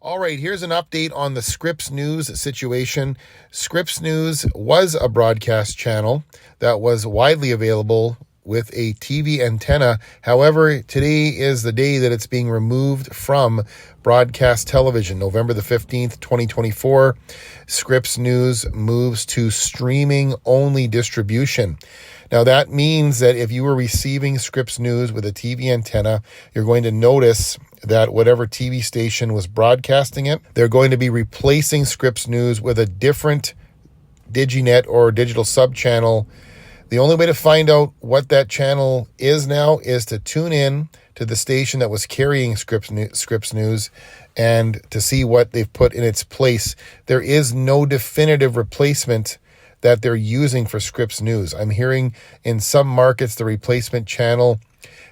All right, here's an update on the Scripps News situation. Scripps News was a broadcast channel that was widely available with a TV antenna. However, today is the day that it's being removed from broadcast television. November the 15th, 2024, Scripps News moves to streaming-only distribution. Now, that means that if you were receiving Scripps News with a TV antenna, you're going to notice that whatever TV station was broadcasting it, they're going to be replacing Scripps News with a different DigiNet or digital sub-channel. The only way to find out what that channel is now is to tune in to the station that was carrying Scripps News and to see what they've put in its place. There is no definitive replacement that they're using for Scripps News. I'm hearing in some markets the replacement channel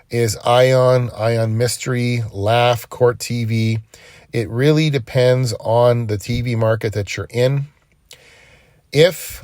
is Ion Mystery, Laugh, Court TV. It really depends on the TV market that you're in. If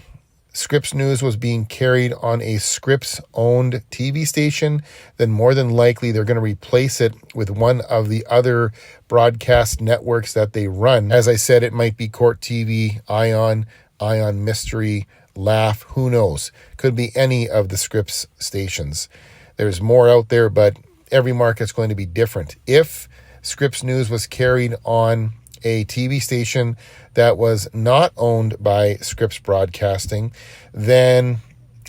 Scripps News was being carried on a Scripps-owned TV station, then more than likely they're going to replace it with one of the other broadcast networks that they run. As I said, it might be Court TV, Ion Mystery, Laugh, who knows? Could be any of the Scripps stations. There's more out there, but every market's going to be different. If Scripps News was carried on a TV station that was not owned by Scripps Broadcasting, then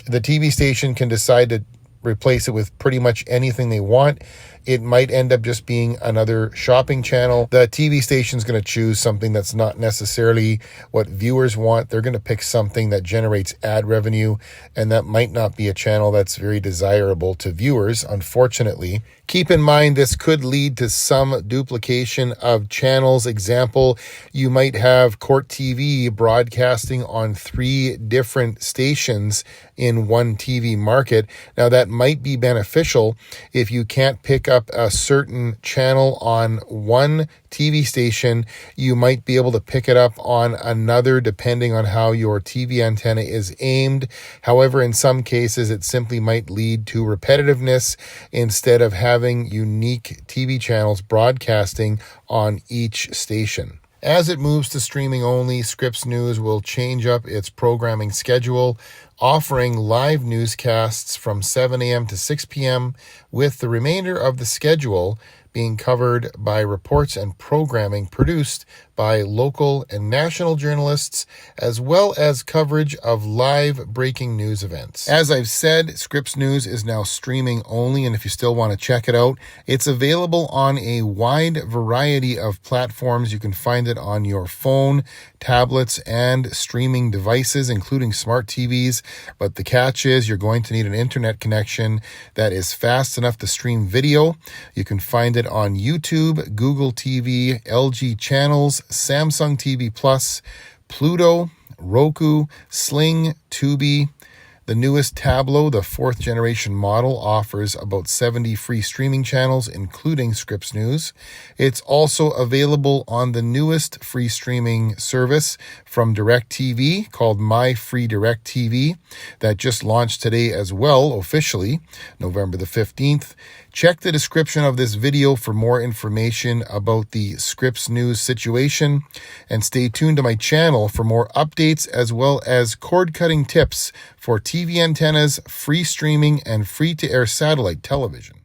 the TV station can decide to replace it with pretty much anything they want. It might end up just being another shopping channel. The TV station's going to choose something that's not necessarily what viewers want. They're going to pick something that generates ad revenue, and that might not be a channel that's very desirable to viewers, unfortunately. Keep in mind, this could lead to some duplication of channels. Example, you might have Court TV broadcasting on 3 different stations in one TV market. Now, that might be beneficial if you can't pick up a certain channel on one TV station. You might be able to pick it up on another depending on how your TV antenna is aimed. However, in some cases, it simply might lead to repetitiveness instead of having unique TV channels broadcasting on each station. As it moves to streaming only, Scripps News will change up its programming schedule, offering live newscasts from 7 a.m. to 6 p.m., with the remainder of the schedule being covered by reports and programming produced by local and national journalists, as well as coverage of live breaking news events. As I've said, Scripps News is now streaming only, and if you still want to check it out, it's available on a wide variety of platforms. You can find it on your phone, tablets, and streaming devices, including smart TVs. But the catch is you're going to need an internet connection that is fast enough to stream video. You can find it on YouTube, Google TV, LG channels, Samsung TV Plus, Pluto, Roku, Sling, Tubi. The newest Tablo, the 4th generation model, offers about 70 free streaming channels, including Scripps News. It's also available on the newest free streaming service from DirecTV called My Free DirecTV that just launched today as well, officially, November the 15th. Check the description of this video for more information about the Scripps News situation, and stay tuned to my channel for more updates as well as cord-cutting tips for TV antennas, free streaming, and free-to-air satellite television.